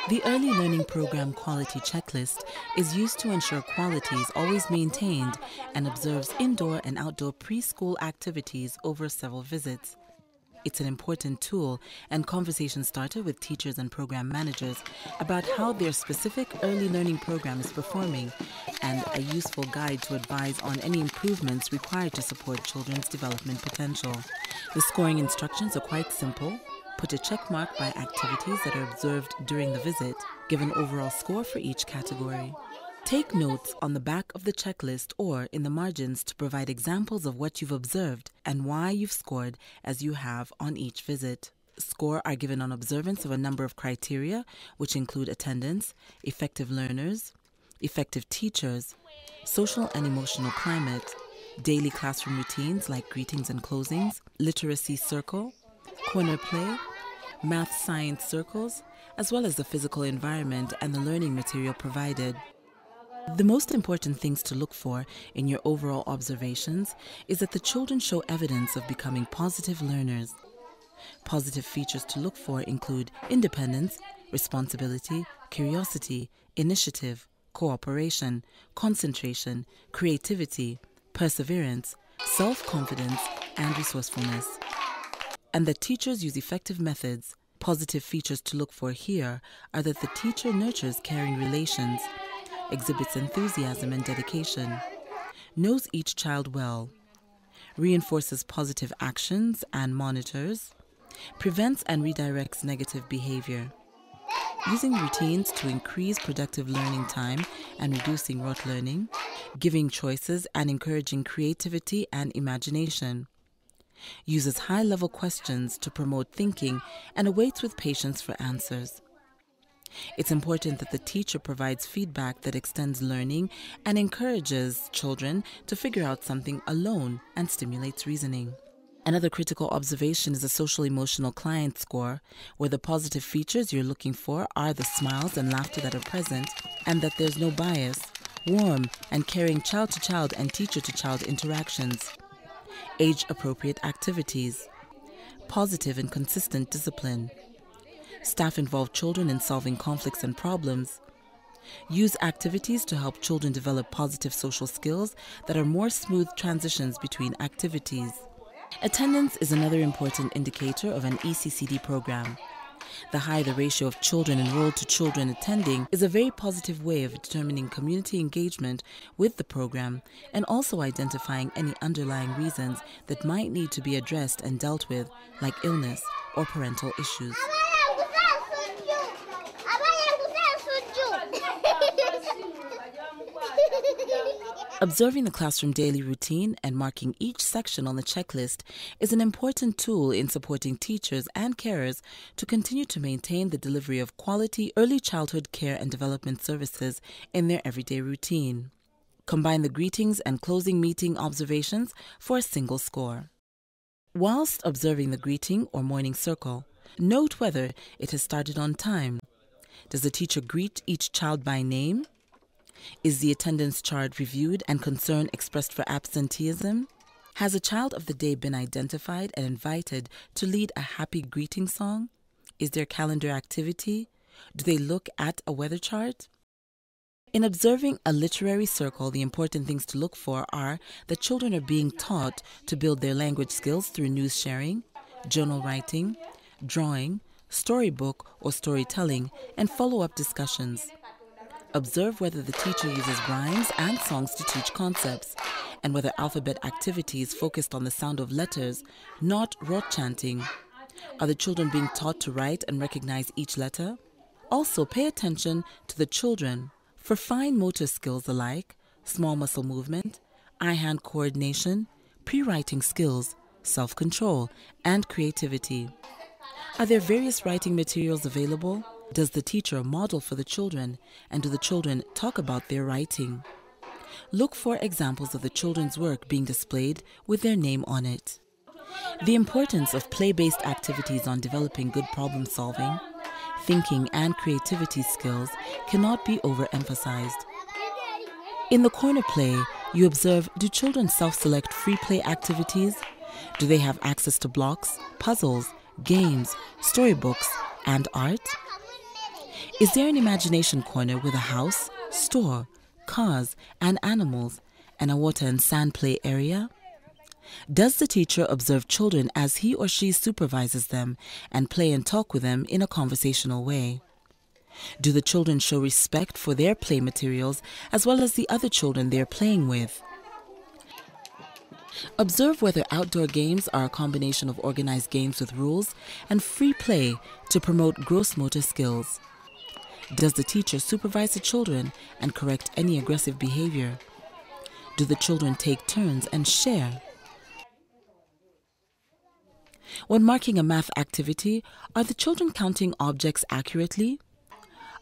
The Early Learning Program Quality Checklist is used to ensure quality is always maintained and observes indoor and outdoor preschool activities over several visits. It's an important tool and conversation starter with teachers and program managers about how their specific early learning program is performing, and a useful guide to advise on any improvements required to support children's development potential. The scoring instructions are quite simple. Put a check mark by activities that are observed during the visit. Give an overall score for each category. Take notes on the back of the checklist or in the margins to provide examples of what you've observed and why you've scored as you have on each visit. Scores are given on observance of a number of criteria, which include attendance, effective learners, effective teachers, social and emotional climate, daily classroom routines like greetings and closings, literacy circle, corner play, math science circles, as well as the physical environment and the learning material provided. The most important things to look for in your overall observations is that the children show evidence of becoming positive learners. Positive features to look for include independence, responsibility, curiosity, initiative, cooperation, concentration, creativity, perseverance, self-confidence, and resourcefulness. And that teachers use effective methods. Positive features to look for here are that the teacher nurtures caring relations, exhibits enthusiasm and dedication, knows each child well, reinforces positive actions and monitors, prevents and redirects negative behavior, using routines to increase productive learning time and reducing rote learning, giving choices and encouraging creativity and imagination, uses high-level questions to promote thinking and awaits with patience for answers. It's important that the teacher provides feedback that extends learning and encourages children to figure out something alone and stimulates reasoning. Another critical observation is the social-emotional client score, where the positive features you're looking for are the smiles and laughter that are present, and that there's no bias, warm and caring child-to-child and teacher-to-child interactions, age-appropriate activities, positive and consistent discipline, staff-involved children in solving conflicts and problems, use activities to help children develop positive social skills that are more smooth transitions between activities. Attendance is another important indicator of an ECCD program. The higher the ratio of children enrolled to children attending is a very positive way of determining community engagement with the program and also identifying any underlying reasons that might need to be addressed and dealt with, like illness or parental issues. Observing the classroom daily routine and marking each section on the checklist is an important tool in supporting teachers and carers to continue to maintain the delivery of quality early childhood care and development services in their everyday routine. Combine the greetings and closing meeting observations for a single score. Whilst observing the greeting or morning circle, note whether it has started on time. Does the teacher greet each child by name? Is the attendance chart reviewed and concern expressed for absenteeism? Has a child of the day been identified and invited to lead a happy greeting song? Is there calendar activity? Do they look at a weather chart? In observing a literary circle, the important things to look for are that children are being taught to build their language skills through news sharing, journal writing, drawing, storybook or storytelling, and follow-up discussions. Observe whether the teacher uses rhymes and songs to teach concepts, and whether alphabet activities focused on the sound of letters, not rote chanting. Are the children being taught to write and recognize each letter? Also, pay attention to the children for fine motor skills alike, small muscle movement, eye-hand coordination, pre-writing skills, self-control, and creativity. Are there various writing materials available? Does the teacher model for the children, and do the children talk about their writing? Look for examples of the children's work being displayed with their name on it. The importance of play-based activities on developing good problem-solving, thinking, and creativity skills cannot be overemphasized. In the corner play, you observe, do children self-select free play activities? Do they have access to blocks, puzzles, games, storybooks, and art? Is there an imagination corner with a house, store, cars, and animals, and a water and sand play area? Does the teacher observe children as he or she supervises them and play and talk with them in a conversational way? Do the children show respect for their play materials as well as the other children they're playing with? Observe whether outdoor games are a combination of organized games with rules and free play to promote gross motor skills. Does the teacher supervise the children and correct any aggressive behavior? Do the children take turns and share? When marking a math activity, are the children counting objects accurately?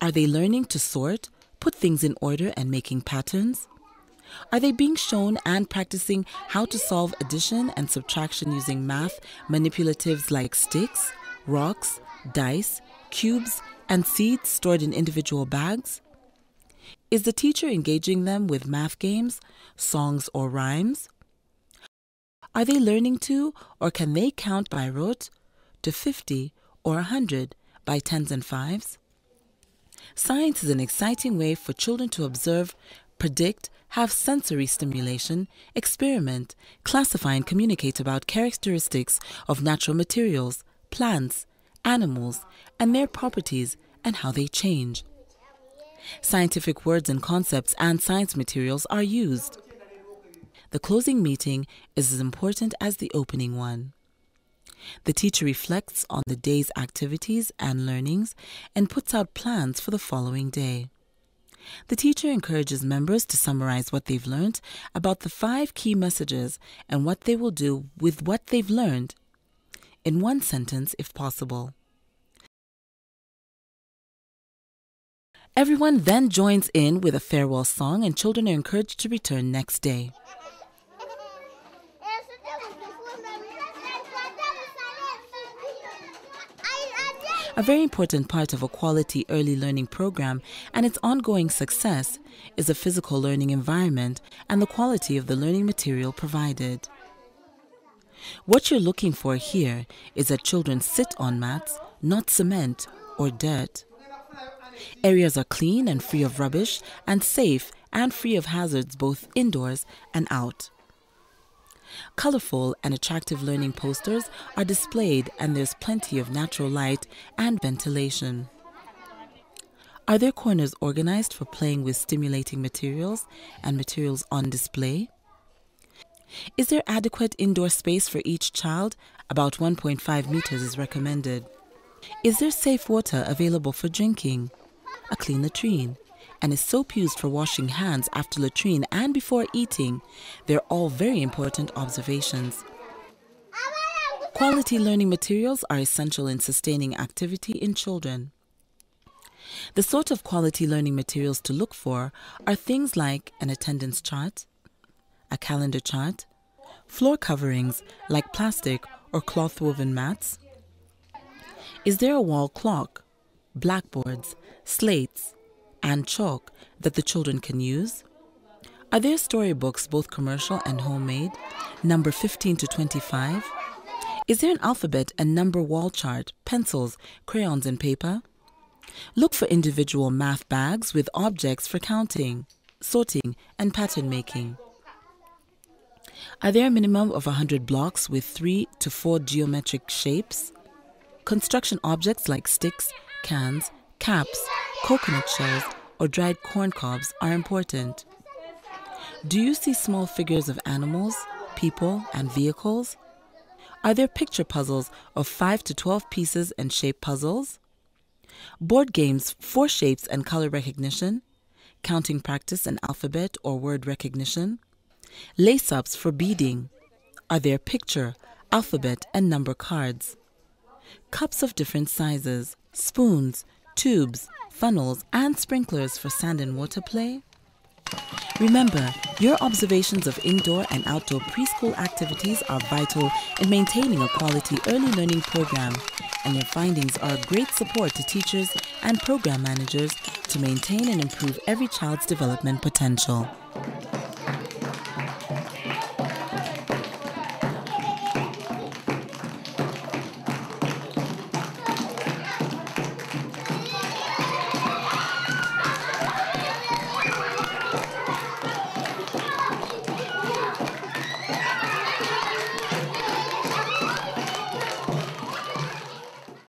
Are they learning to sort, put things in order, and making patterns? Are they being shown and practicing how to solve addition and subtraction using math manipulatives like sticks, rocks, dice, cubes, and seeds stored in individual bags? Is the teacher engaging them with math games, songs, or rhymes? Are they learning to, or can they count by rote to 50 or 100 by tens and fives? Science is an exciting way for children to observe, predict, have sensory stimulation, experiment, classify and communicate about characteristics of natural materials, plants, animals, and their properties and how they change. Scientific words and concepts and science materials are used. The closing meeting is as important as the opening one. The teacher reflects on the day's activities and learnings and puts out plans for the following day. The teacher encourages members to summarize what they've learned about the 5 key messages and what they will do with what they've learned, in one sentence if possible. Everyone then joins in with a farewell song and children are encouraged to return next day. A very important part of a quality early learning program and its ongoing success is a physical learning environment and the quality of the learning material provided. What you're looking for here is that children sit on mats, not cement or dirt. Areas are clean and free of rubbish and safe and free of hazards both indoors and out. Colorful and attractive learning posters are displayed and there's plenty of natural light and ventilation. Are there corners organized for playing with stimulating materials and materials on display? Is there adequate indoor space for each child? About 1.5 meters is recommended. Is there safe water available for drinking? A clean latrine? And is soap used for washing hands after latrine and before eating? They're all very important observations. Quality learning materials are essential in sustaining activity in children. The sort of quality learning materials to look for are things like an attendance chart, a calendar chart, floor coverings like plastic or cloth woven mats. Is there a wall clock, blackboards, slates, and chalk that the children can use? Are there storybooks, both commercial and homemade, number 15 to 25? Is there an alphabet and number wall chart, pencils, crayons, and paper? Look for individual math bags with objects for counting, sorting, and pattern making. Are there a minimum of 100 blocks with 3 to 4 geometric shapes? Construction objects like sticks, cans, caps, coconut shells, or dried corn cobs are important. Do you see small figures of animals, people, and vehicles? Are there picture puzzles of 5 to 12 pieces and shape puzzles? Board games for shapes and color recognition, counting practice and alphabet or word recognition, lace-ups for beading. Are there picture, alphabet, and number cards? Cups of different sizes, spoons, tubes, funnels, and sprinklers for sand and water play? Remember, your observations of indoor and outdoor preschool activities are vital in maintaining a quality early learning program, and your findings are a great support to teachers and program managers to maintain and improve every child's development potential.